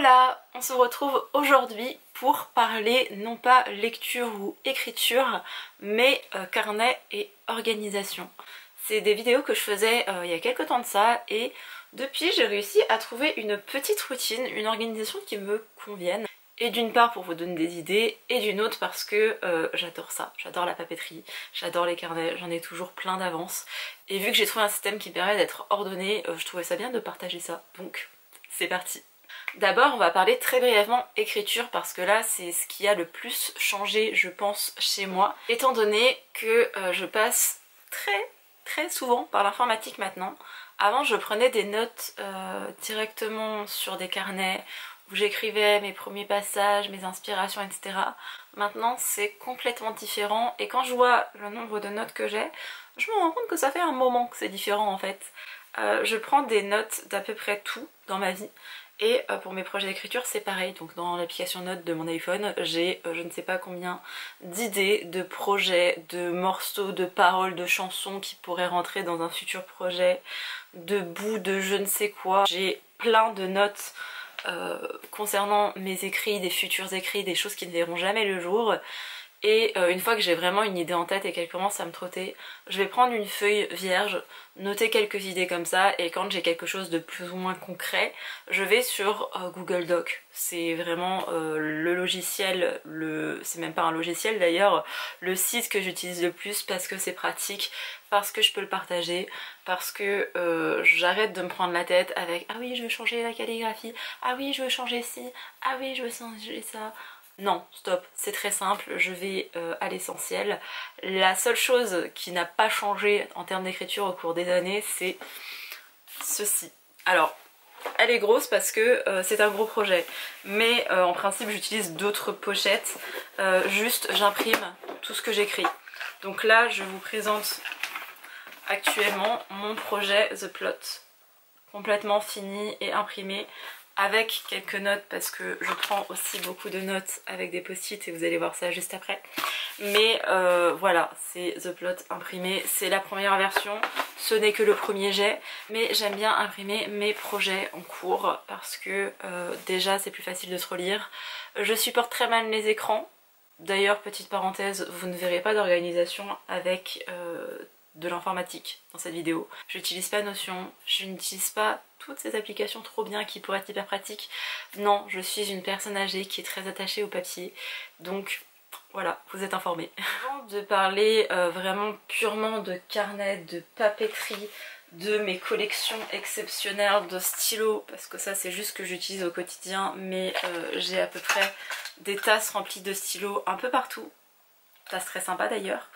Hola, on se retrouve aujourd'hui pour parler non pas lecture ou écriture, mais carnet et organisation. C'est des vidéos que je faisais il y a quelques temps de ça et depuis j'ai réussi à trouver une petite routine, une organisation qui me convienne. Et d'une part pour vous donner des idées, et d'une autre parce que j'adore ça, j'adore la papeterie, j'adore les carnets, j'en ai toujours plein d'avance. Et vu que j'ai trouvé un système qui me permet d'être ordonnée, je trouvais ça bien de partager ça, donc c'est parti. D'abord on va parler très brièvement écriture parce que là c'est ce qui a le plus changé je pense chez moi. Étant donné que je passe très souvent par l'informatique maintenant. Avant je prenais des notes directement sur des carnets où j'écrivais mes premiers passages, mes inspirations, etc. Maintenant c'est complètement différent et quand je vois le nombre de notes que j'ai, je me rends compte que ça fait un moment que c'est différent en fait. Je prends des notes d'à peu près tout dans ma vie. Et pour mes projets d'écriture c'est pareil, donc dans l'application Notes de mon iPhone j'ai je ne sais pas combien d'idées, de projets, de morceaux, de paroles, de chansons qui pourraient rentrer dans un futur projet, de bouts de je ne sais quoi. J'ai plein de notes concernant mes écrits, des futurs écrits, des choses qui ne verront jamais le jour. Et une fois que j'ai vraiment une idée en tête et qu'elle commence à me trotter, je vais prendre une feuille vierge, noter quelques idées comme ça, et quand j'ai quelque chose de plus ou moins concret, je vais sur Google Doc. C'est vraiment le logiciel, c'est même pas un logiciel d'ailleurs, le site que j'utilise le plus parce que c'est pratique, parce que je peux le partager, parce que j'arrête de me prendre la tête avec ah oui je veux changer la calligraphie, ah oui je veux changer ci, ah oui je veux changer ça. Non, stop, c'est très simple, je vais à l'essentiel. La seule chose qui n'a pas changé en termes d'écriture au cours des années, c'est ceci. Alors, elle est grosse parce que c'est un gros projet, mais en principe j'utilise d'autres pochettes, juste j'imprime tout ce que j'écris. Donc là, je vous présente actuellement mon projet The Plot, complètement fini et imprimé, avec quelques notes parce que je prends aussi beaucoup de notes avec des post-it et vous allez voir ça juste après. Mais voilà, c'est The Plot imprimé, c'est la première version, ce n'est que le premier jet, mais j'aime bien imprimer mes projets en cours parce que déjà c'est plus facile de se relire. Je supporte très mal les écrans, d'ailleurs petite parenthèse, vous ne verrez pas d'organisation avec de l'informatique dans cette vidéo. Je n'utilise pas Notion, je n'utilise pas toutes ces applications trop bien qui pourraient être hyper pratiques. Non, je suis une personne âgée qui est très attachée au papier, donc voilà, vous êtes informés. Avant de parler vraiment purement de carnet, de papeterie, de mes collections exceptionnelles de stylos, parce que ça c'est juste ce que j'utilise au quotidien, mais j'ai à peu près des tasses remplies de stylos un peu partout. Tasses très sympa d'ailleurs.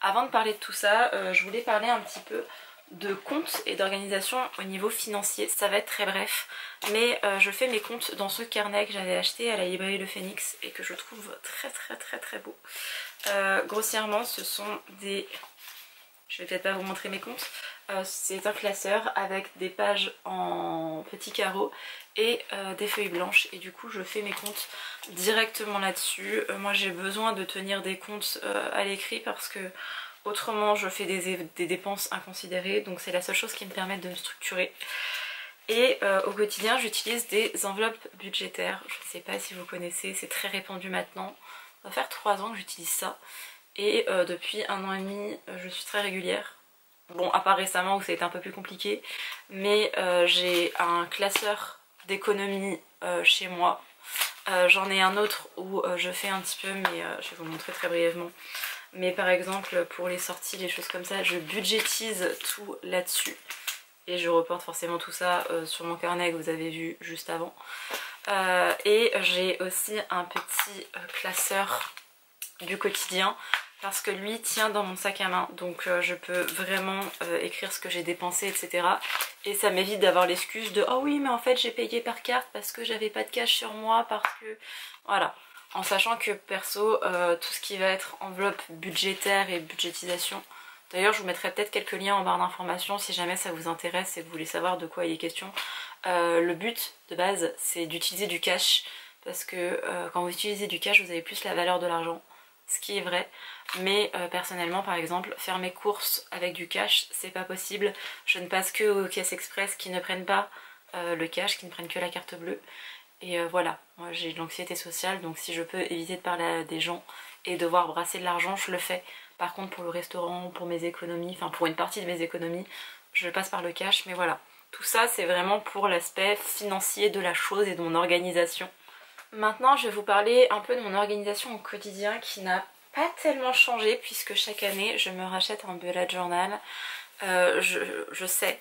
Avant de parler de tout ça, je voulais parler un petit peu de comptes et d'organisation au niveau financier. Ça va être très bref, mais je fais mes comptes dans ce carnet que j'avais acheté à la librairie Le Phénix et que je trouve très beau. Grossièrement, ce sont des... Je vais peut-être pas vous montrer mes comptes. C'est un classeur avec des pages en petits carreaux et des feuilles blanches, et du coup je fais mes comptes directement là-dessus. Moi j'ai besoin de tenir des comptes à l'écrit parce que autrement je fais des dépenses inconsidérées, donc c'est la seule chose qui me permet de me structurer. Et au quotidien j'utilise des enveloppes budgétaires, je ne sais pas si vous connaissez, c'est très répandu maintenant. Ça va faire 3 ans que j'utilise ça et depuis 1 an et demi je suis très régulière. Bon, à part récemment où ça a été un peu plus compliqué, mais j'ai un classeur d'économie chez moi. J'en ai un autre où je fais un petit peu, mais je vais vous montrer très brièvement. Mais par exemple pour les sorties, les choses comme ça, je budgétise tout là-dessus. Et je reporte forcément tout ça sur mon carnet que vous avez vu juste avant. Et j'ai aussi un petit classeur du quotidien parce que lui tient dans mon sac à main, donc je peux vraiment écrire ce que j'ai dépensé, etc. Et ça m'évite d'avoir l'excuse de oh oui mais en fait j'ai payé par carte parce que j'avais pas de cash sur moi, parce que voilà, en sachant que perso tout ce qui va être enveloppe budgétaire et budgétisation, d'ailleurs je vous mettrai peut-être quelques liens en barre d'informations si jamais ça vous intéresse et que vous voulez savoir de quoi il est question. Le but de base c'est d'utiliser du cash parce que quand vous utilisez du cash vous avez plus la valeur de l'argent, ce qui est vrai, mais personnellement par exemple faire mes courses avec du cash c'est pas possible. Je ne passe que aux caisses express qui ne prennent pas le cash, qui ne prennent que la carte bleue, Et voilà, moi j'ai de l'anxiété sociale, donc si je peux éviter de parler à des gens et devoir brasser de l'argent, je le fais. Par contre pour le restaurant, pour mes économies, enfin pour une partie de mes économies, je passe par le cash, mais voilà. Tout ça c'est vraiment pour l'aspect financier de la chose et de mon organisation. Maintenant je vais vous parler un peu de mon organisation au quotidien qui n'a pas tellement changé puisque chaque année je me rachète un bullet journal. Je sais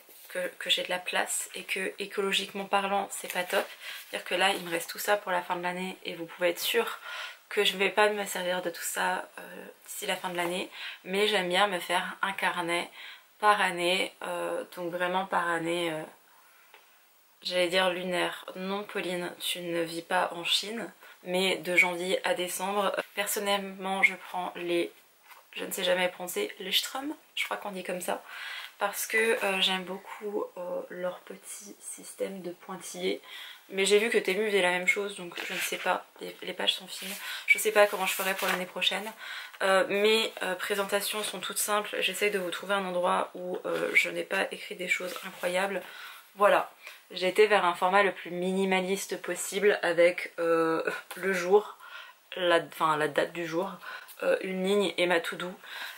que j'ai de la place et que écologiquement parlant c'est pas top. C'est-à-dire que là il me reste tout ça pour la fin de l'année et vous pouvez être sûr que je vais pas me servir de tout ça d'ici la fin de l'année, mais j'aime bien me faire un carnet par année, donc vraiment par année, j'allais dire lunaire. Non Pauline, tu ne vis pas en Chine, mais de janvier à décembre. Personnellement je prends les, je ne sais jamais prononcer, les Strum, je crois qu'on dit comme ça, parce que j'aime beaucoup leur petit système de pointillés. Mais j'ai vu que Temu faisait la même chose, donc je ne sais pas, les pages sont fines. Je ne sais pas comment je ferai pour l'année prochaine. Mes présentations sont toutes simples, j'essaye de vous trouver un endroit où je n'ai pas écrit des choses incroyables. Voilà, j'ai été vers un format le plus minimaliste possible avec le jour, la date du jour, une ligne et ma to-do.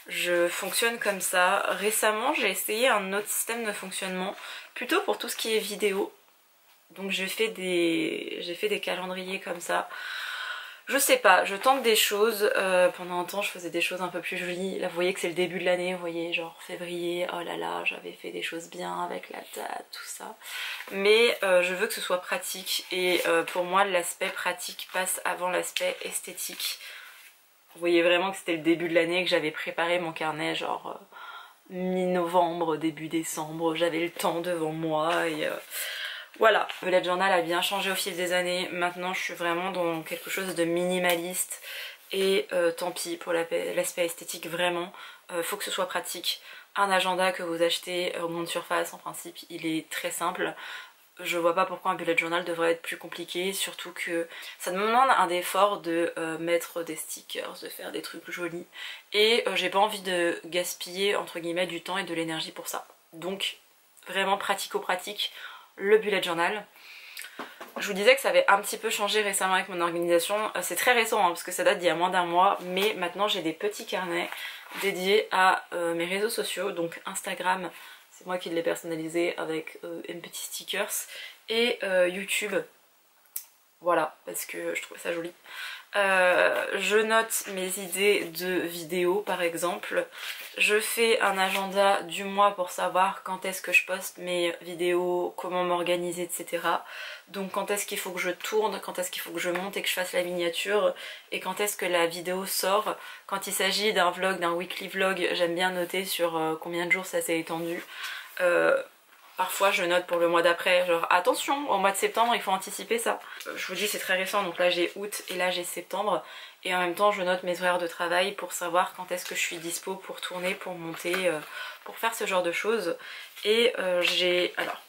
Je fonctionne comme ça. Récemment j'ai essayé un autre système de fonctionnement, plutôt pour tout ce qui est vidéo. Donc j'ai fait des calendriers comme ça. Je sais pas, je tente des choses. Pendant un temps je faisais des choses un peu plus jolies. Là vous voyez que c'est le début de l'année, vous voyez genre février, oh là là, j'avais fait des choses bien avec la date, tout ça. Mais je veux que ce soit pratique et pour moi l'aspect pratique passe avant l'aspect esthétique. Vous voyez vraiment que c'était le début de l'année, que j'avais préparé mon carnet genre mi-novembre, début décembre, j'avais le temps devant moi et voilà. Le bullet journal a bien changé au fil des années, maintenant je suis vraiment dans quelque chose de minimaliste et tant pis pour l'aspect esthétique, vraiment, faut que ce soit pratique. Un agenda que vous achetez au grande surface en principe il est très simple. Je vois pas pourquoi un bullet journal devrait être plus compliqué, surtout que ça me demande un effort de mettre des stickers, de faire des trucs jolis. Et j'ai pas envie de gaspiller entre guillemets du temps et de l'énergie pour ça. Donc vraiment pratico-pratique, le bullet journal. Je vous disais que ça avait un petit peu changé récemment avec mon organisation. C'est très récent hein, parce que ça date d'il y a moins d'un mois, mais maintenant j'ai des petits carnets dédiés à mes réseaux sociaux, donc Instagram. C'est moi qui l'ai personnalisé avec un petit stickers et YouTube, voilà, parce que je trouvais ça joli. Je note mes idées de vidéos par exemple. Je fais un agenda du mois pour savoir quand est-ce que je poste mes vidéos, comment m'organiser, etc. Donc quand est-ce qu'il faut que je tourne, quand est-ce qu'il faut que je monte et que je fasse la miniature, et quand est-ce que la vidéo sort. Quand il s'agit d'un vlog, d'un weekly vlog, j'aime bien noter sur combien de jours ça s'est étendu. Parfois je note pour le mois d'après, genre attention, au mois de septembre il faut anticiper ça. Je vous dis c'est très récent, donc là j'ai août et là j'ai septembre. Et en même temps je note mes horaires de travail pour savoir quand est-ce que je suis dispo pour tourner, pour monter, pour faire ce genre de choses. Et j'ai, alors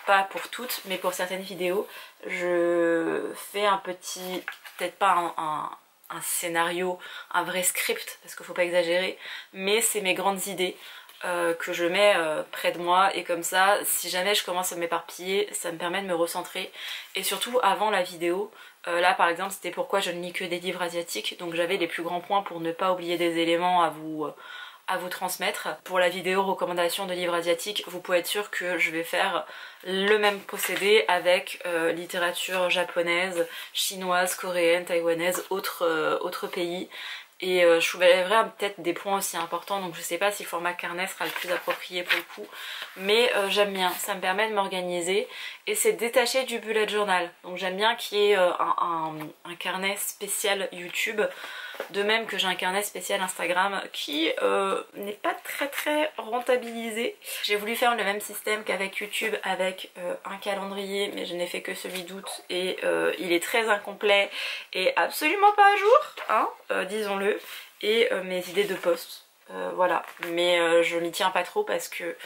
pas pour toutes, mais pour certaines vidéos, je fais un petit, peut-être pas un scénario, un vrai script, parce qu'il faut pas exagérer, mais c'est mes grandes idées. Que je mets près de moi et comme ça si jamais je commence à m'éparpiller ça me permet de me recentrer et surtout avant la vidéo là par exemple c'était pourquoi je ne lis que des livres asiatiques, donc j'avais les plus grands points pour ne pas oublier des éléments à vous transmettre. Pour la vidéo recommandation de livres asiatiques vous pouvez être sûr que je vais faire le même procédé avec littérature japonaise, chinoise, coréenne, taïwanaise, autres pays. Et je soulèverai peut-être des points aussi importants, donc je sais pas si le format carnet sera le plus approprié pour le coup, mais j'aime bien, ça me permet de m'organiser et c'est détaché du bullet journal, donc j'aime bien qu'il y ait un carnet spécial YouTube, de même que j'ai un carnet spécial Instagram qui n'est pas très rentabilisé. J'ai voulu faire le même système qu'avec YouTube avec un calendrier, mais je n'ai fait que celui d'août et il est très incomplet et absolument pas à jour, hein, disons-le, et mes idées de post, voilà, mais je m'y tiens pas trop parce que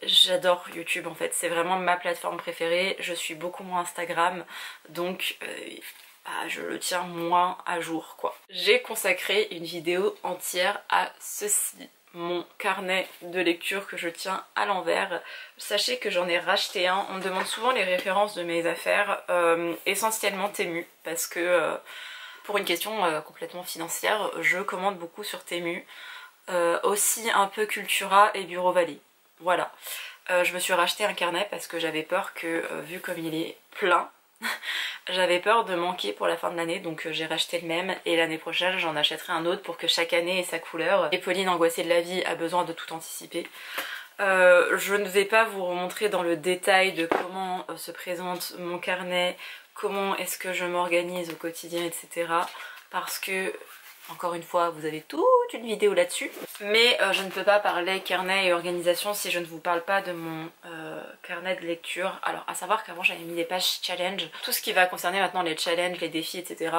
j'adore YouTube en fait, c'est vraiment ma plateforme préférée, je suis beaucoup moins Instagram, donc je le tiens moins à jour quoi. J'ai consacré une vidéo entière à ceci, mon carnet de lecture que je tiens à l'envers. Sachez que j'en ai racheté un. On me demande souvent les références de mes affaires, essentiellement Temu, parce que pour une question complètement financière, je commande beaucoup sur Temu. Aussi un peu Cultura et Bureau Valley. Voilà. Je me suis racheté un carnet parce que j'avais peur que, vu comme il est plein, j'avais peur de manquer pour la fin de l'année, donc j'ai racheté le même et l'année prochaine j'en achèterai un autre pour que chaque année ait sa couleur. Et Pauline, angoissée de la vie, a besoin de tout anticiper. Je ne vais pas vous remontrer dans le détail de comment se présente mon carnet, comment est-ce que je m'organise au quotidien, etc. Parce que, encore une fois, vous avez toute une vidéo là-dessus. Mais je ne peux pas parler carnet et organisation si je ne vous parle pas de mon carnet de lecture. Alors à savoir qu'avant j'avais mis des pages challenge. Tout ce qui va concerner maintenant les challenges, les défis, etc.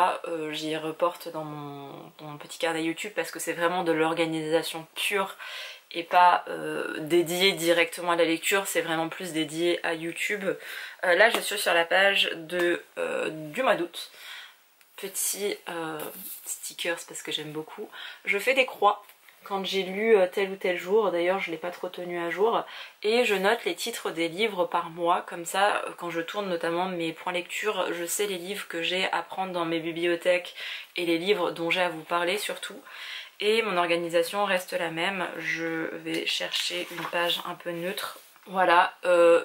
J'y reporte dans mon petit carnet YouTube parce que c'est vraiment de l'organisation pure et pas dédié directement à la lecture, c'est vraiment plus dédié à YouTube. Là je suis sur la page du mois d'août. Petit stickers parce que j'aime beaucoup. Je fais des croix quand j'ai lu tel ou tel jour, d'ailleurs je ne l'ai pas trop tenu à jour, et je note les titres des livres par mois, comme ça quand je tourne notamment mes points lecture, je sais les livres que j'ai à prendre dans mes bibliothèques et les livres dont j'ai à vous parler surtout. Et mon organisation reste la même, je vais chercher une page un peu neutre. Voilà,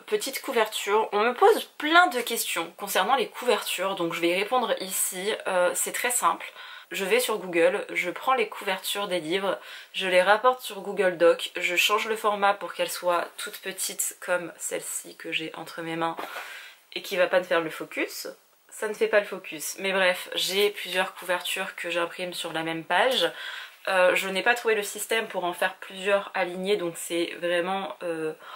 petite couverture. On me pose plein de questions concernant les couvertures, donc je vais y répondre ici. C'est très simple. Je vais sur Google, je prends les couvertures des livres, je les rapporte sur Google Doc, je change le format pour qu'elles soient toutes petites comme celle-ci que j'ai entre mes mains et qui va pas me faire le focus. Ça ne fait pas le focus. Mais bref, j'ai plusieurs couvertures que j'imprime sur la même page. Je n'ai pas trouvé le système pour en faire plusieurs alignés, donc c'est vraiment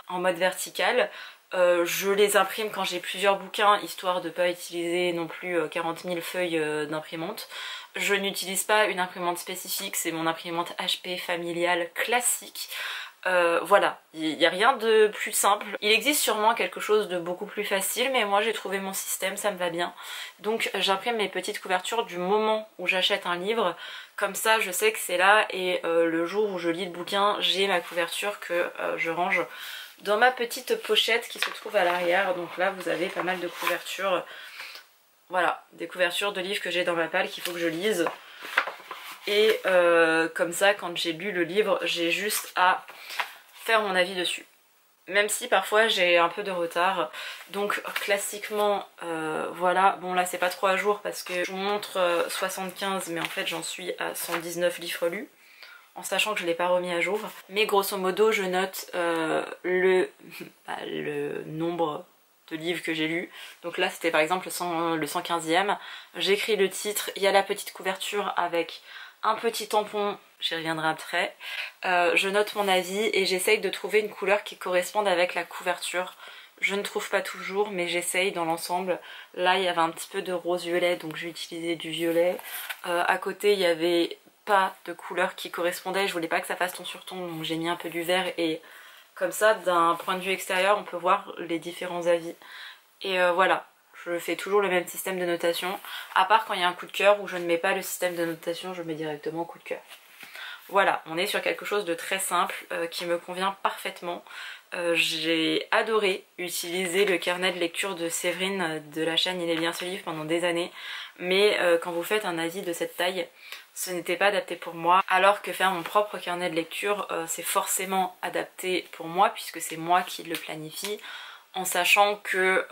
en mode vertical. Je les imprime quand j'ai plusieurs bouquins, histoire de ne pas utiliser non plus 40 000 feuilles d'imprimante. Je n'utilise pas une imprimante spécifique, c'est mon imprimante HP familiale classique. Voilà, il n'y a rien de plus simple. Il existe sûrement quelque chose de beaucoup plus facile, mais moi j'ai trouvé mon système, ça me va bien. Donc j'imprime mes petites couvertures du moment où j'achète un livre, comme ça je sais que c'est là et le jour où je lis le bouquin, j'ai ma couverture que je range dans ma petite pochette qui se trouve à l'arrière. Donc là vous avez pas mal de couvertures, voilà, des couvertures de livres que j'ai dans ma palle qu'il faut que je lise. Et comme ça, quand j'ai lu le livre, j'ai juste à faire mon avis dessus. Même si parfois j'ai un peu de retard. Donc classiquement, voilà. Bon là c'est pas trop à jour parce que je vous montre 75, mais en fait j'en suis à 119 livres lus. En sachant que je ne l'ai pas remis à jour. Mais grosso modo, je note le nombre de livres que j'ai lus. Donc là c'était par exemple le 115e. J'écris le titre, il y a la petite couverture avec un petit tampon, j'y reviendrai après. Je note mon avis et j'essaye de trouver une couleur qui corresponde avec la couverture. Je ne trouve pas toujours, mais j'essaye dans l'ensemble. Là il y avait un petit peu de rose violet, donc j'ai utilisé du violet. À côté il y avait pas de couleur qui correspondait, je voulais pas que ça fasse ton sur ton, donc j'ai mis un peu du vert et comme ça d'un point de vue extérieur on peut voir les différents avis. Et voilà. Je fais toujours le même système de notation, à part quand il y a un coup de cœur où je ne mets pas le système de notation, je mets directement coup de cœur. Voilà, on est sur quelque chose de très simple qui me convient parfaitement. J'ai adoré utiliser le carnet de lecture de Séverine de la chaîne Il est bien ce livre pendant des années, mais quand vous faites un avis de cette taille, ce n'était pas adapté pour moi, alors que faire mon propre carnet de lecture, c'est forcément adapté pour moi puisque c'est moi qui le planifie. En sachant que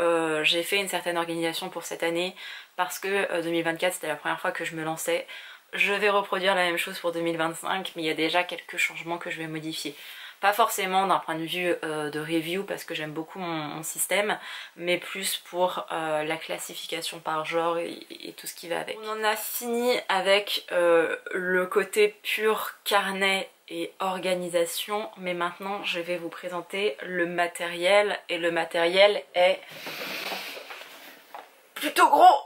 j'ai fait une certaine organisation pour cette année parce que 2024 c'était la première fois que je me lançais. Je vais reproduire la même chose pour 2025 mais il y a déjà quelques changements que je vais modifier. Pas forcément d'un point de vue de review parce que j'aime beaucoup mon système, mais plus pour la classification par genre et tout ce qui va avec. On en a fini avec le côté pur carnet et organisation, mais maintenant je vais vous présenter le matériel et le matériel est plutôt gros.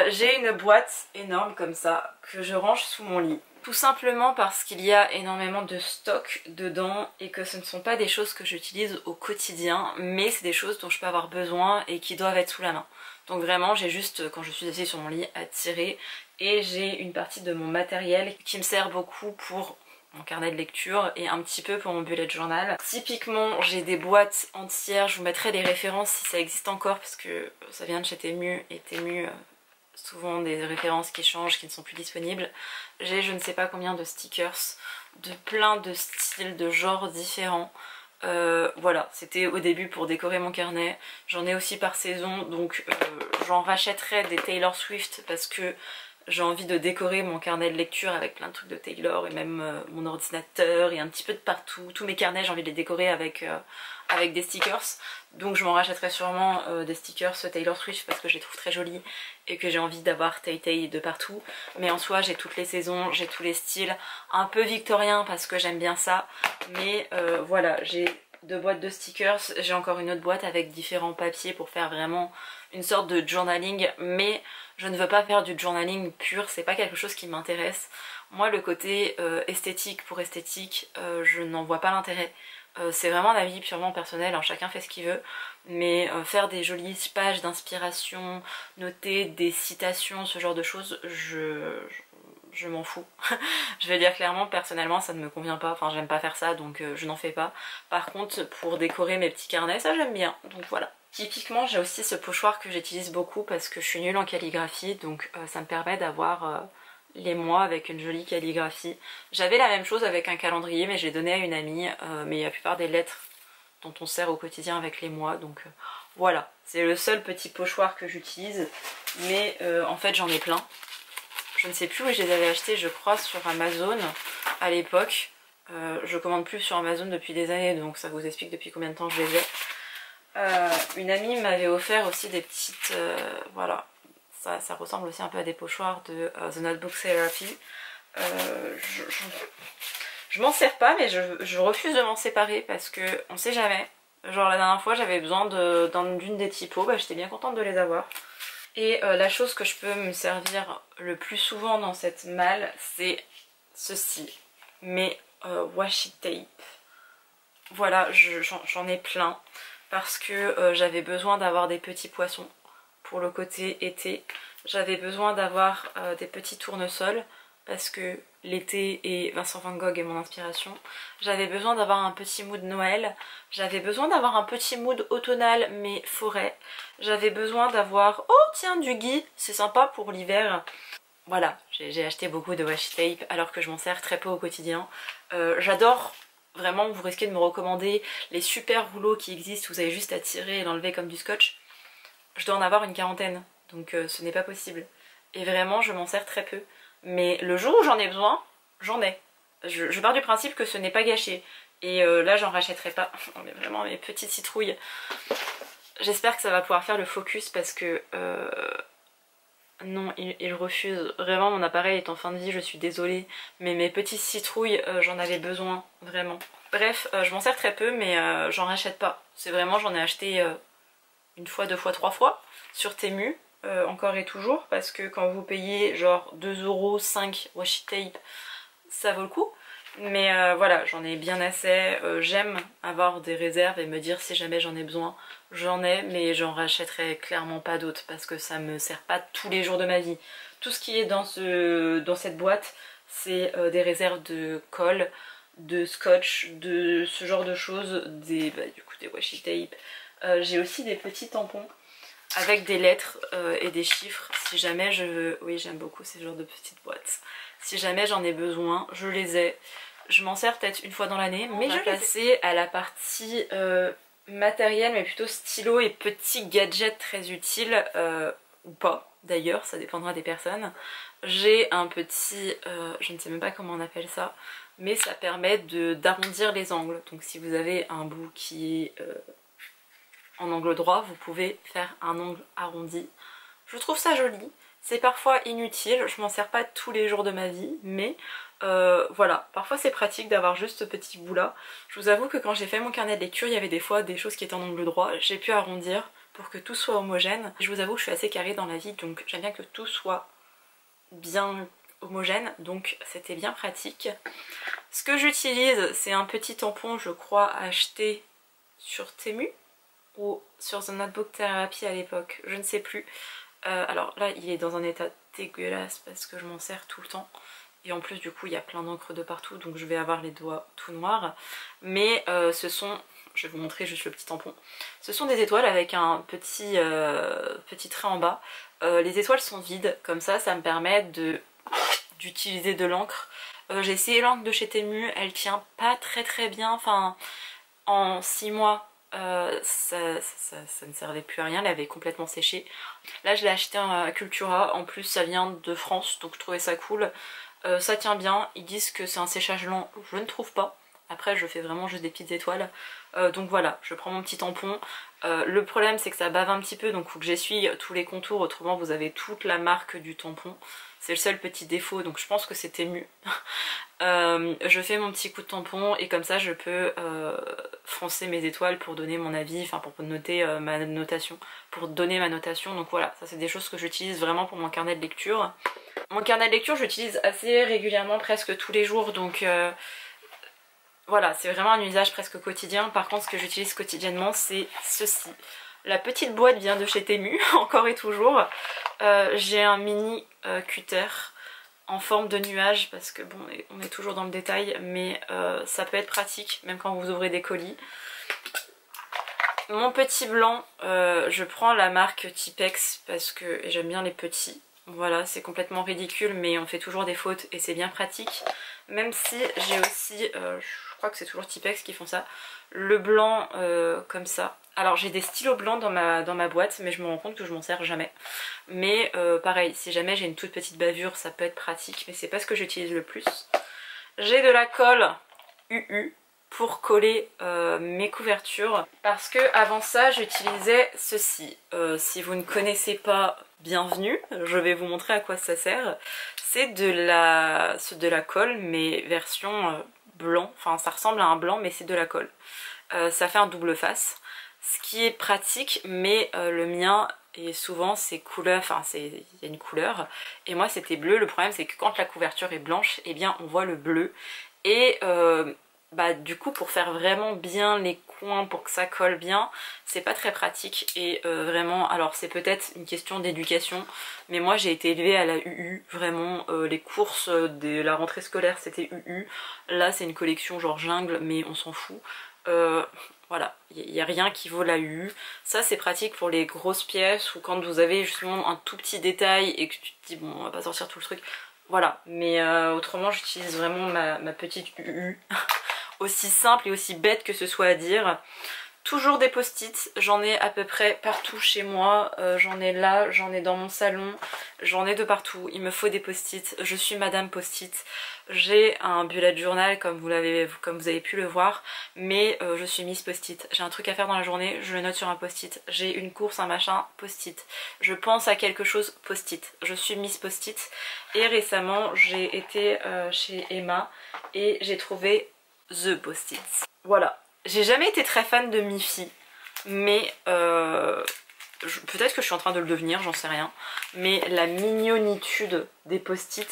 J'ai une boîte énorme comme ça que je range sous mon lit. Tout simplement parce qu'il y a énormément de stock dedans et que ce ne sont pas des choses que j'utilise au quotidien, mais c'est des choses dont je peux avoir besoin et qui doivent être sous la main. Donc vraiment j'ai juste, quand je suis assise sur mon lit, à tirer et j'ai une partie de mon matériel qui me sert beaucoup pour mon carnet de lecture et un petit peu pour mon bullet journal. Typiquement j'ai des boîtes entières, je vous mettrai les références si ça existe encore parce que ça vient de chez Temu et Temu souvent des références qui changent, qui ne sont plus disponibles. J'ai je ne sais pas combien de stickers de plein de styles, de genres différents. Voilà, c'était au début pour décorer mon carnet. J'en ai aussi par saison, donc j'en rachèterai des Taylor Swift parce que j'ai envie de décorer mon carnet de lecture avec plein de trucs de Taylor et même mon ordinateur et un petit peu de partout. Tous mes carnets, j'ai envie de les décorer avec des stickers. Donc je m'en rachèterai sûrement des stickers Taylor Swift parce que je les trouve très jolis et que j'ai envie d'avoir Tay de partout. Mais en soi, j'ai toutes les saisons, j'ai tous les styles. Un peu victorien parce que j'aime bien ça. Mais voilà, j'ai 2 boîtes de stickers. J'ai encore une autre boîte avec différents papiers pour faire vraiment une sorte de journaling. Mais je ne veux pas faire du journaling pur, c'est pas quelque chose qui m'intéresse. Moi le côté esthétique pour esthétique, je n'en vois pas l'intérêt. C'est vraiment un avis purement personnel, hein, chacun fait ce qu'il veut. Mais faire des jolies pages d'inspiration, noter des citations, ce genre de choses, je m'en fous. Je vais dire clairement, personnellement ça ne me convient pas, enfin j'aime pas faire ça donc je n'en fais pas. Par contre pour décorer mes petits carnets, ça j'aime bien, donc voilà. Typiquement j'ai aussi ce pochoir que j'utilise beaucoup parce que je suis nulle en calligraphie, donc ça me permet d'avoir les mois avec une jolie calligraphie. J'avais la même chose avec un calendrier mais je l'ai donné à une amie, mais la plupart des lettres dont on sert au quotidien avec les mois, donc voilà. C'est le seul petit pochoir que j'utilise, mais en fait j'en ai plein. Je ne sais plus où je les avais achetés, je crois sur Amazon à l'époque. Je commande plus sur Amazon depuis des années, donc ça vous explique depuis combien de temps je les ai. Une amie m'avait offert aussi des petites... voilà, ça ressemble aussi un peu à des pochoirs de The Notebook Therapy. Je m'en sers pas, mais je refuse de m'en séparer parce que on sait jamais. Genre la dernière fois j'avais besoin d'une des typos, bah, j'étais bien contente de les avoir. Et la chose que je peux me servir le plus souvent dans cette malle, c'est ceci, mes washi tape. Voilà, j'en ai plein parce que j'avais besoin d'avoir des petits poissons pour le côté été. J'avais besoin d'avoir des petits tournesols parce que l'été et Vincent Van Gogh est mon inspiration. J'avais besoin d'avoir un petit mood Noël. J'avais besoin d'avoir un petit mood automnal mais forêt. J'avais besoin d'avoir, oh tiens, du gui, c'est sympa pour l'hiver. Voilà, j'ai acheté beaucoup de washi tape alors que je m'en sers très peu au quotidien. J'adore, vraiment, vous risquez de me recommander les super rouleaux qui existent, vous avez juste à tirer et l'enlever comme du scotch. Je dois en avoir une quarantaine, donc ce n'est pas possible. Et vraiment, je m'en sers très peu. Mais le jour où j'en ai besoin, j'en ai. Je pars du principe que ce n'est pas gâché. Et là, j'en rachèterai pas. Mais vraiment, mes petites citrouilles. J'espère que ça va pouvoir faire le focus parce que... non, il refuse. Vraiment, mon appareil est en fin de vie, je suis désolée. Mais mes petites citrouilles, j'en avais besoin, vraiment. Bref, je m'en sers très peu, mais j'en rachète pas. C'est vraiment, j'en ai acheté une fois, 2 fois, 3 fois sur Temu. Encore et toujours, parce que quand vous payez genre 2,5 € washi tape, ça vaut le coup. Mais voilà, j'en ai bien assez. J'aime avoir des réserves et me dire si jamais j'en ai besoin, j'en ai, mais j'en rachèterai clairement pas d'autres parce que ça me sert pas tous les jours de ma vie. Tout ce qui est dans cette boîte, c'est des réserves de colle, de scotch, de ce genre de choses, du coup des washi tape. J'ai aussi des petits tampons avec des lettres et des chiffres si jamais je veux. Oui, j'aime beaucoup ces genres de petites boîtes. Si jamais j'en ai besoin, je les ai. Je m'en sers peut-être une fois dans l'année, mais je vais passer à la partie matériel, mais plutôt stylo et petits gadgets très utiles, ou pas d'ailleurs, ça dépendra des personnes. J'ai un petit, je ne sais même pas comment on appelle ça, mais ça permet d'arrondir les angles. Donc si vous avez un bout qui est en angle droit, vous pouvez faire un angle arrondi. Je trouve ça joli, c'est parfois inutile, je m'en sers pas tous les jours de ma vie, mais voilà, parfois c'est pratique d'avoir juste ce petit bout là. Je vous avoue que quand j'ai fait mon carnet de lecture, il y avait des fois des choses qui étaient en angle droit, j'ai pu arrondir pour que tout soit homogène. Je vous avoue que je suis assez carrée dans la vie, donc j'aime bien que tout soit bien homogène, donc c'était bien pratique. Ce que j'utilise, c'est un petit tampon, je crois, acheté sur Temu ou sur The Notebook Therapy à l'époque, je ne sais plus. Alors là il est dans un état dégueulasse parce que je m'en sers tout le temps, et en plus du coup il y a plein d'encre de partout donc je vais avoir les doigts tout noirs. Mais ce sont, je vais vous montrer juste le petit tampon, ce sont des étoiles avec un petit trait en bas. Les étoiles sont vides, comme ça me permet d'utiliser de l'encre. J'ai essayé l'encre de chez Temu, elle tient pas très bien, enfin en 6 mois ça ne servait plus à rien, elle avait complètement séché. Là je l'ai acheté à Cultura, en plus ça vient de France donc je trouvais ça cool. Ça tient bien, ils disent que c'est un séchage lent, je ne trouve pas. Après je fais vraiment juste des petites étoiles. Donc voilà, je prends mon petit tampon. Le problème c'est que ça bave un petit peu donc il faut que j'essuie tous les contours, autrement vous avez toute la marque du tampon. C'est le seul petit défaut donc je pense que c'est Temu. Je fais mon petit coup de tampon et comme ça je peux froncer mes étoiles pour donner mon avis, enfin pour noter ma notation, pour donner ma notation. Donc voilà, ça c'est des choses que j'utilise vraiment pour mon carnet de lecture. Mon carnet de lecture j'utilise assez régulièrement, presque tous les jours, donc voilà, c'est vraiment un usage presque quotidien. Par contre ce que j'utilise quotidiennement c'est ceci. La petite boîte vient de chez Temu, encore et toujours. J'ai un mini cutter en forme de nuage parce que bon on est toujours dans le détail mais ça peut être pratique même quand vous ouvrez des colis. Mon petit blanc, je prends la marque Tipex parce que j'aime bien les petits. Voilà, c'est complètement ridicule mais on fait toujours des fautes et c'est bien pratique. Même si j'ai aussi, je crois que c'est toujours Tipex qui font ça, le blanc comme ça. Alors j'ai des stylos blancs dans ma boîte mais je me rends compte que je m'en sers jamais. Mais pareil, si jamais j'ai une toute petite bavure ça peut être pratique mais c'est pas ce que j'utilise le plus. J'ai de la colle UU pour coller mes couvertures parce que avant ça j'utilisais ceci. Si vous ne connaissez pas, bienvenue, je vais vous montrer à quoi ça sert. C'est de la colle mais version blanc, enfin ça ressemble à un blanc mais c'est de la colle. Ça fait un double face, ce qui est pratique mais le mien et souvent c'est couleur, enfin il y a une couleur et moi c'était bleu. Le problème c'est que quand la couverture est blanche et eh bien on voit le bleu et bah du coup pour faire vraiment bien les coins pour que ça colle bien c'est pas très pratique et vraiment, alors c'est peut-être une question d'éducation mais moi j'ai été élevée à la UU, vraiment les courses de la rentrée scolaire c'était UU, là c'est une collection genre jungle mais on s'en fout. Voilà, il n'y a rien qui vaut la UU. Ça c'est pratique pour les grosses pièces ou quand vous avez justement un tout petit détail et que tu te dis bon on va pas sortir tout le truc. Voilà, mais autrement j'utilise vraiment ma petite UU. Aussi simple et aussi bête que ce soit à dire. Toujours des post-it, j'en ai à peu près partout chez moi, j'en ai là, j'en ai dans mon salon, j'en ai de partout, il me faut des post-it, je suis madame post-it. J'ai un bullet journal comme vous avez pu le voir, mais je suis Miss Post-it. J'ai un truc à faire dans la journée, je le note sur un post-it. J'ai une course, un machin, post-it. Je pense à quelque chose, post-it. Je suis Miss Post-it. Et récemment, j'ai été chez Emma et j'ai trouvé The Post-it. Voilà. J'ai jamais été très fan de Miffy, mais peut-être que je suis en train de le devenir, j'en sais rien. Mais la mignonitude des post-it,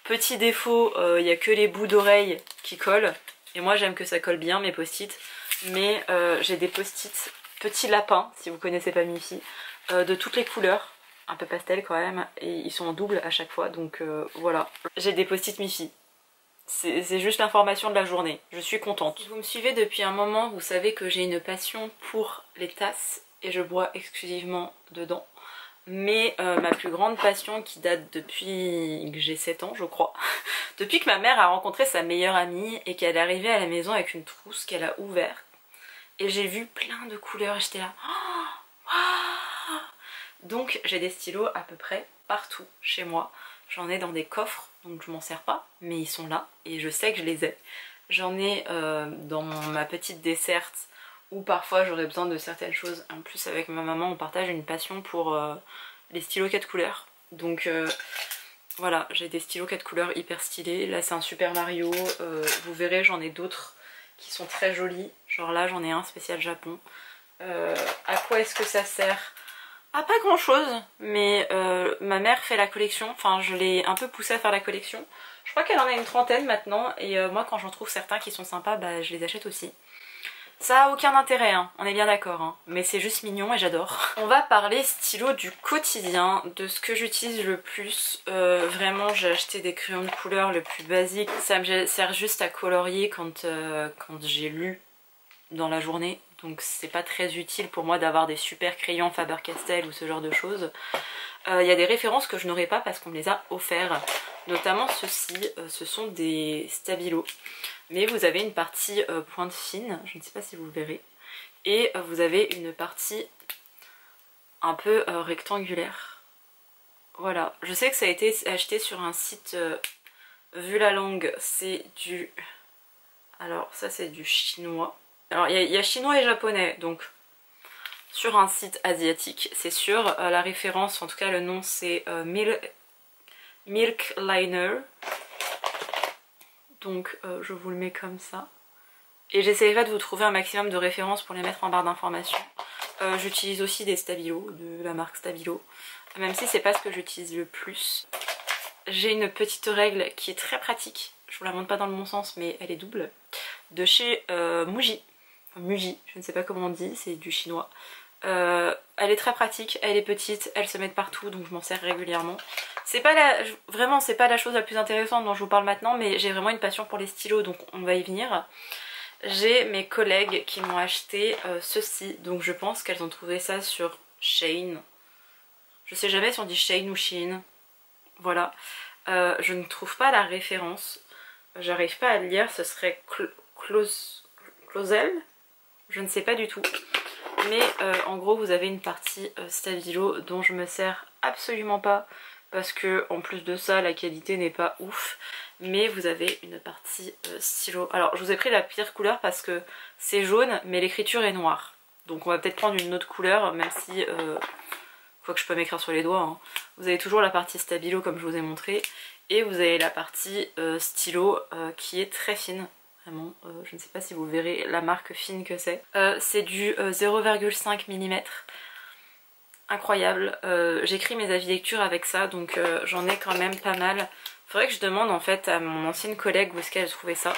petit défaut, il n'y a que les bouts d'oreilles qui collent. Et moi j'aime que ça colle bien mes post-it. Mais j'ai des post-it petits lapins, si vous connaissez pas Miffy, de toutes les couleurs. Un peu pastel quand même, et ils sont en double à chaque fois, donc voilà. J'ai des post-it Miffy. C'est juste l'information de la journée, je suis contente. Si vous me suivez depuis un moment, vous savez que j'ai une passion pour les tasses et je bois exclusivement dedans. Mais ma plus grande passion qui date depuis que j'ai 7 ans je crois, depuis que ma mère a rencontré sa meilleure amie et qu'elle est arrivée à la maison avec une trousse qu'elle a ouverte. Et j'ai vu plein de couleurs et j'étais là, oh, wow. Donc j'ai des stylos à peu près partout chez moi. J'en ai dans des coffres, donc je m'en sers pas, mais ils sont là et je sais que je les ai. J'en ai dans ma petite desserte où parfois j'aurais besoin de certaines choses. En plus avec ma maman on partage une passion pour les stylos 4 couleurs. Donc voilà, j'ai des stylos 4 couleurs hyper stylés. Là c'est un Super Mario, vous verrez j'en ai d'autres qui sont très jolis. Genre là j'en ai un spécial Japon. À quoi est-ce que ça sert ? Ah pas grand chose, mais ma mère fait la collection, enfin je l'ai un peu poussée à faire la collection. Je crois qu'elle en a une 30aine maintenant et moi quand j'en trouve certains qui sont sympas, bah je les achète aussi. Ça a aucun intérêt, hein, on est bien d'accord, hein, mais c'est juste mignon et j'adore. On va parler stylo du quotidien, de ce que j'utilise le plus. Vraiment, j'ai acheté des crayons de couleur le plus basique. Ça me sert juste à colorier quand j'ai lu dans la journée. Donc c'est pas très utile pour moi d'avoir des super crayons Faber-Castell ou ce genre de choses. Il y a des références que je n'aurai pas parce qu'on me les a offerts. Notamment ceux-ci, ce sont des stabilos. Mais vous avez une partie pointe fine, je ne sais pas si vous le verrez. Et vous avez une partie un peu rectangulaire. Voilà, je sais que ça a été acheté sur un site vu la langue, c'est du... Alors ça c'est du chinois. Alors il y a chinois et japonais, donc sur un site asiatique, c'est sûr. La référence, en tout cas le nom, c'est Milk Liner. Donc je vous le mets comme ça. Et j'essaierai de vous trouver un maximum de références pour les mettre en barre d'informations. J'utilise aussi des stabilos, de la marque Stabilo, même si c'est pas ce que j'utilise le plus. J'ai une petite règle qui est très pratique, je vous la montre pas dans le bon sens mais elle est double, de chez Muji. Muji, je ne sais pas comment on dit, c'est du chinois. Elle est très pratique, elle est petite, elle se met partout, donc je m'en sers régulièrement. C'est pas vraiment c'est pas la chose la plus intéressante dont je vous parle maintenant, mais j'ai vraiment une passion pour les stylos, donc on va y venir. J'ai mes collègues qui m'ont acheté ceci, donc je pense qu'elles ont trouvé ça sur Shein. Je sais jamais si on dit Shein ou Shein. Voilà. Je ne trouve pas la référence. J'arrive pas à le lire, ce serait Closel. Je ne sais pas du tout. Mais en gros vous avez une partie stabilo dont je me sers absolument pas. Parce que en plus de ça la qualité n'est pas ouf. Mais vous avez une partie stylo. Alors je vous ai pris la pire couleur parce que c'est jaune mais l'écriture est noire. Donc on va peut-être prendre une autre couleur même si... Quoique je peux m'écrire sur les doigts. Hein. Vous avez toujours la partie stabilo comme je vous ai montré. Et vous avez la partie stylo qui est très fine. Vraiment, je ne sais pas si vous verrez la marque fine que c'est. C'est du 0,5 mm. Incroyable. J'écris mes avis lecture avec ça, donc j'en ai quand même pas mal. Faudrait que je demande en fait à mon ancienne collègue où est-ce qu'elle a trouvé ça.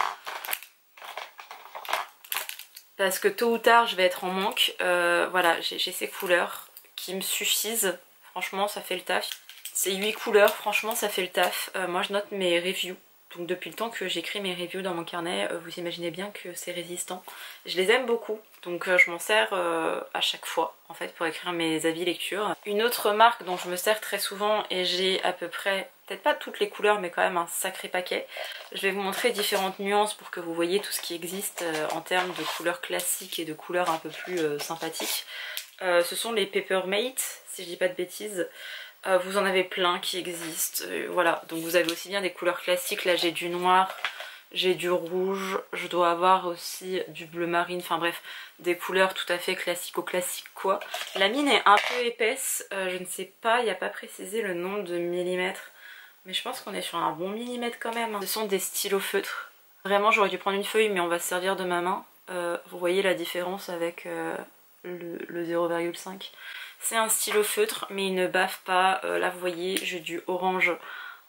Parce que tôt ou tard je vais être en manque. Voilà, j'ai ces couleurs qui me suffisent. Franchement ça fait le taf. Ces 8 couleurs, franchement ça fait le taf. Moi je note mes reviews. Donc depuis le temps que j'écris mes reviews dans mon carnet, vous imaginez bien que c'est résistant. Je les aime beaucoup, donc je m'en sers à chaque fois en fait pour écrire mes avis lecture. Une autre marque dont je me sers très souvent et j'ai à peu près, peut-être pas toutes les couleurs mais quand même un sacré paquet. Je vais vous montrer différentes nuances pour que vous voyez tout ce qui existe en termes de couleurs classiques et de couleurs un peu plus sympathiques. Ce sont les Peppermate, si je dis pas de bêtises. Vous en avez plein qui existent, voilà, donc vous avez aussi bien des couleurs classiques, là j'ai du noir, j'ai du rouge, je dois avoir aussi du bleu marine, enfin bref, des couleurs tout à fait classico-classiques quoi. La mine est un peu épaisse, je ne sais pas, il n'y a pas précisé le nombre de millimètres, mais je pense qu'on est sur un bon millimètre quand même. Ce sont des stylos feutres, vraiment j'aurais dû prendre une feuille mais on va se servir de ma main, vous voyez la différence avec le 0,5. C'est un stylo feutre mais il ne bave pas. Là vous voyez j'ai du orange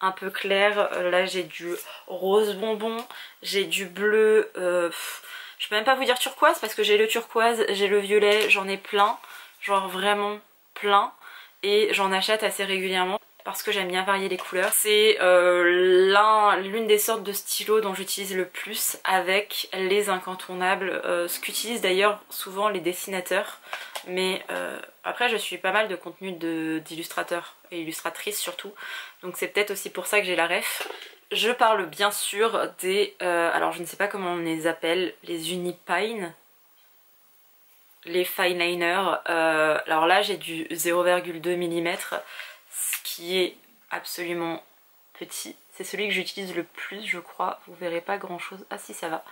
un peu clair, là j'ai du rose bonbon, j'ai du bleu, je peux même pas vous dire turquoise parce que j'ai le turquoise, j'ai le violet, j'en ai plein, genre vraiment plein, et j'en achète assez régulièrement parce que j'aime bien varier les couleurs. C'est l'une des sortes de stylos dont j'utilise le plus avec les incontournables, ce qu'utilisent d'ailleurs souvent les dessinateurs. Mais après je suis pas mal de contenu d'illustrateurs et illustratrices surtout, donc c'est peut-être aussi pour ça que j'ai la ref. Je parle bien sûr des, alors je ne sais pas comment on les appelle, les Unipine, les Fineliner. Alors là j'ai du 0,2 mm, ce qui est absolument petit. C'est celui que j'utilise le plus je crois, vous verrez pas grand chose, ah si ça va,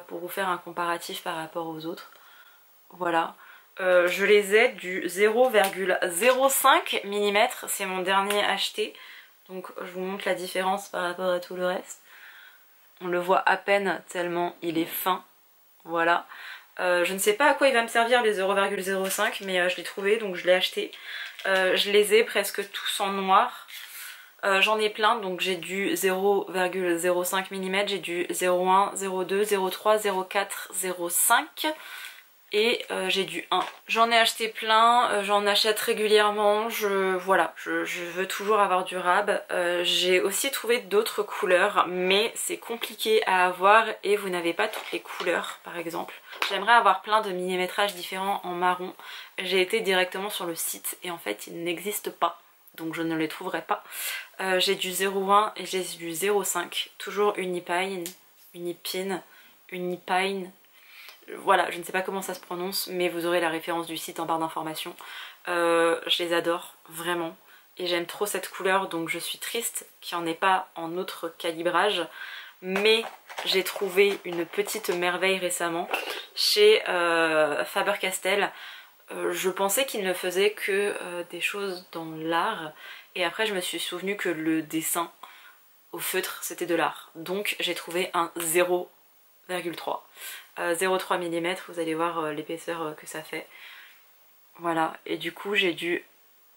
pour vous faire un comparatif par rapport aux autres. Voilà. Je les ai du 0,05 mm, c'est mon dernier acheté, donc je vous montre la différence par rapport à tout le reste. On le voit à peine tellement il est fin, voilà. Je ne sais pas à quoi il va me servir les 0,05 mais je l'ai trouvé donc je l'ai acheté. Je les ai presque tous en noir, J'en ai plein, donc j'ai du 0,05 mm, j'ai du 0,1, 0,2, 0,3, 0,4, 0,5 et j'ai du 1. J'en ai acheté plein, j'en achète régulièrement, voilà, je veux toujours avoir du rab. J'ai aussi trouvé d'autres couleurs, mais c'est compliqué à avoir et vous n'avez pas toutes les couleurs par exemple. J'aimerais avoir plein de millimétrages différents en marron. J'ai été directement sur le site et en fait ils n'existent pas, donc je ne les trouverai pas. J'ai du 0,1 et j'ai du 0,5, toujours Unipine, Unipine. Voilà, je ne sais pas comment ça se prononce, mais vous aurez la référence du site en barre d'informations. Je les adore, vraiment. Et j'aime trop cette couleur, donc je suis triste qu'il n'y en ait pas en autre calibrage. Mais j'ai trouvé une petite merveille récemment chez Faber-Castell. Je pensais qu'il ne faisait que des choses dans l'art. Et après je me suis souvenu que le dessin au feutre c'était de l'art. Donc j'ai trouvé un 0,3. 0,3 mm, vous allez voir l'épaisseur que ça fait. Voilà, et du coup j'ai dû...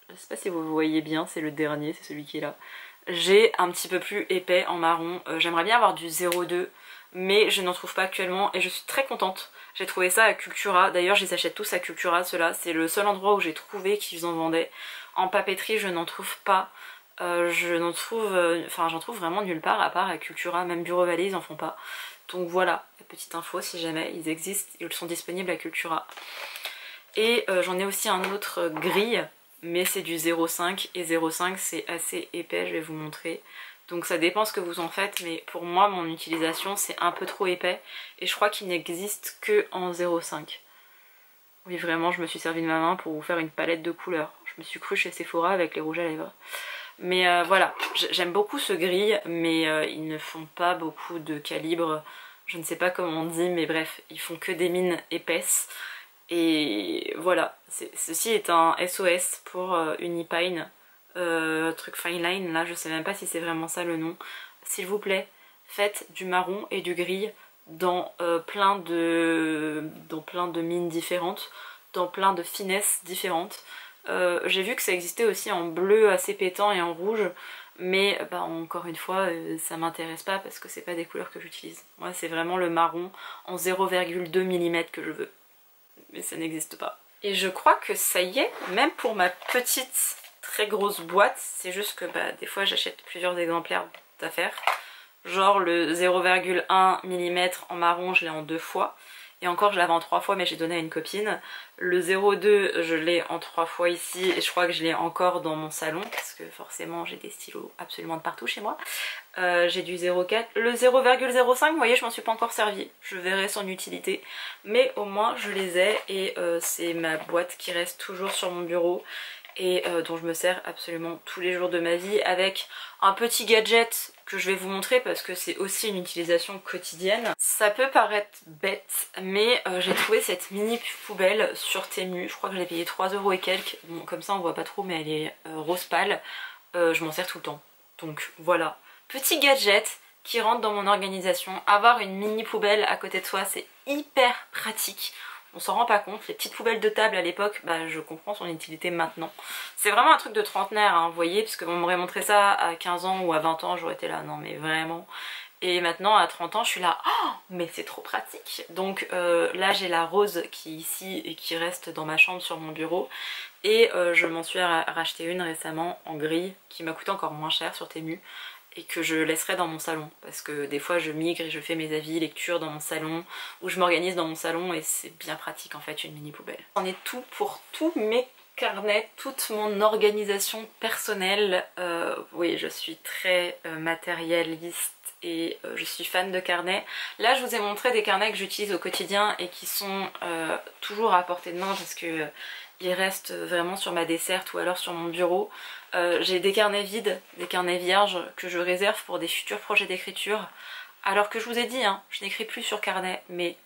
Je sais pas si vous voyez bien, c'est le dernier, c'est celui qui est là. J'ai un petit peu plus épais en marron. J'aimerais bien avoir du 0,2, mais je n'en trouve pas actuellement et je suis très contente. J'ai trouvé ça à Cultura, d'ailleurs je les achète tous à Cultura, ceux-là. C'est le seul endroit où j'ai trouvé qu'ils en vendaient. En papeterie je n'en trouve pas. J'en trouve vraiment nulle part à part à Cultura, même Bureau Vallée ils en font pas. Donc voilà, petite info si jamais ils existent, ils sont disponibles à Cultura. Et j'en ai aussi un autre gris, mais c'est du 0,5 et 0,5 c'est assez épais, je vais vous montrer. Donc ça dépend ce que vous en faites, mais pour moi mon utilisation c'est un peu trop épais et je crois qu'il n'existe que en 0,5. Oui vraiment je me suis servi de ma main pour vous faire une palette de couleurs. Je me suis crue chez Sephora avec les rouges à lèvres. Mais voilà, j'aime beaucoup ce gris, mais ils ne font pas beaucoup de calibre. Je ne sais pas comment on dit, mais bref, ils font que des mines épaisses. Et voilà, ceci est un SOS pour Unipine, truc fine line, là je sais même pas si c'est vraiment ça le nom. S'il vous plaît, faites du marron et du gris dans plein de mines différentes, dans plein de finesses différentes. J'ai vu que ça existait aussi en bleu assez pétant et en rouge, mais bah, encore une fois ça m'intéresse pas parce que c'est pas des couleurs que j'utilise. Moi c'est vraiment le marron en 0,2 mm que je veux, mais ça n'existe pas. Et je crois que ça y est, même pour ma petite très grosse boîte, c'est juste que bah, des fois j'achète plusieurs exemplaires d'affaires. Genre le 0,1 mm en marron je l'ai en 2 fois. Et encore je l'avais en 3 fois mais j'ai donné à une copine. Le 0,2 je l'ai en 3 fois ici et je crois que je l'ai encore dans mon salon parce que forcément j'ai des stylos absolument de partout chez moi. J'ai du 0,4. Le 0,05 vous voyez je m'en suis pas encore servi. Je verrai son utilité. Mais au moins je les ai et c'est ma boîte qui reste toujours sur mon bureau. Et dont je me sers absolument tous les jours de ma vie avec un petit gadget que je vais vous montrer parce que c'est aussi une utilisation quotidienne. Ça peut paraître bête mais j'ai trouvé cette mini poubelle sur Temu, je crois que je l'ai payé 3 € et quelques, bon, comme ça on voit pas trop mais elle est rose pâle, je m'en sers tout le temps. Donc voilà, petit gadget qui rentre dans mon organisation. Avoir une mini poubelle à côté de soi c'est hyper pratique. On s'en rend pas compte, les petites poubelles de table à l'époque, bah je comprends son utilité maintenant. C'est vraiment un truc de trentenaire, hein, vous voyez, parce qu'on m'aurait montré ça à 15 ans ou à 20 ans, j'aurais été là, non mais vraiment. Et maintenant à 30 ans je suis là, oh mais c'est trop pratique. Donc là j'ai la rose qui est ici et qui reste dans ma chambre sur mon bureau. Et je m'en suis racheté une récemment en gris qui m'a coûté encore moins cher sur Temu. Et que je laisserai dans mon salon parce que des fois je migre et je fais mes avis lecture dans mon salon ou je m'organise dans mon salon et c'est bien pratique en fait une mini poubelle. C'en est tout pour tous mes carnets, toute mon organisation personnelle. Oui je suis très matérialiste et je suis fan de carnets. Là je vous ai montré des carnets que j'utilise au quotidien et qui sont toujours à portée de main parce que ils restent vraiment sur ma desserte ou alors sur mon bureau. J'ai des carnets vides, des carnets vierges que je réserve pour des futurs projets d'écriture. Alors que je vous ai dit, hein, je n'écris plus sur carnet, mais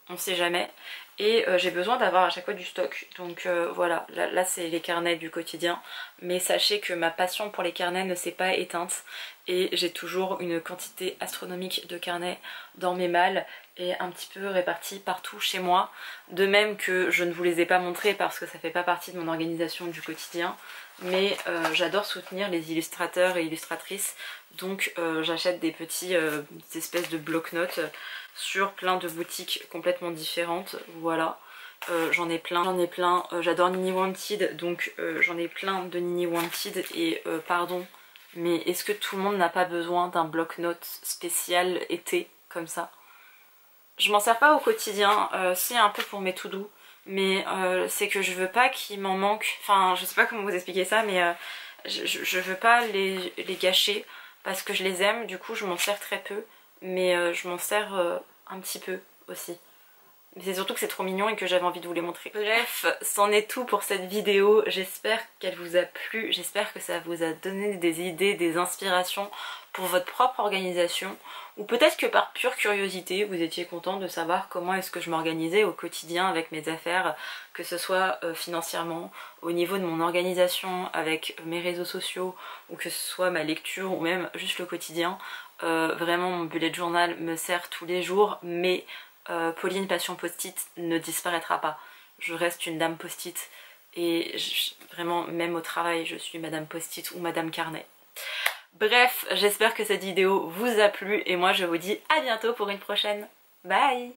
on sait jamais. Et j'ai besoin d'avoir à chaque fois du stock. Donc voilà, là c'est les carnets du quotidien. Mais sachez que ma passion pour les carnets ne s'est pas éteinte. Et j'ai toujours une quantité astronomique de carnets dans mes malles et un petit peu répartis partout chez moi. De même que je ne vous les ai pas montrés parce que ça fait pas partie de mon organisation du quotidien. mais j'adore soutenir les illustrateurs et illustratrices, donc j'achète des des espèces de bloc-notes sur plein de boutiques complètement différentes, voilà. J'en ai plein, j'adore Nini Wanted, donc j'en ai plein de Nini Wanted et pardon, mais est-ce que tout le monde n'a pas besoin d'un bloc-notes spécial été comme ça? Je m'en sers pas au quotidien, c'est un peu pour mes to-do, mais c'est que je veux pas qu'il m'en manque, enfin je sais pas comment vous expliquer ça, mais je veux pas les gâcher parce que je les aime, du coup je m'en sers très peu, mais je m'en sers un petit peu aussi. Mais c'est surtout que c'est trop mignon et que j'avais envie de vous les montrer. Bref, c'en est tout pour cette vidéo. J'espère qu'elle vous a plu. J'espère que ça vous a donné des idées, des inspirations pour votre propre organisation. Ou peut-être que par pure curiosité, vous étiez content de savoir comment est-ce que je m'organisais au quotidien avec mes affaires, que ce soit financièrement, au niveau de mon organisation avec mes réseaux sociaux, ou que ce soit ma lecture, ou même juste le quotidien. Vraiment, mon bullet journal me sert tous les jours, mais Pauline Passion Post-it ne disparaîtra pas. Je reste une dame Post-it et vraiment même au travail je suis madame Post-it ou madame Carnet. Bref, j'espère que cette vidéo vous a plu et moi je vous dis à bientôt pour une prochaine. Bye!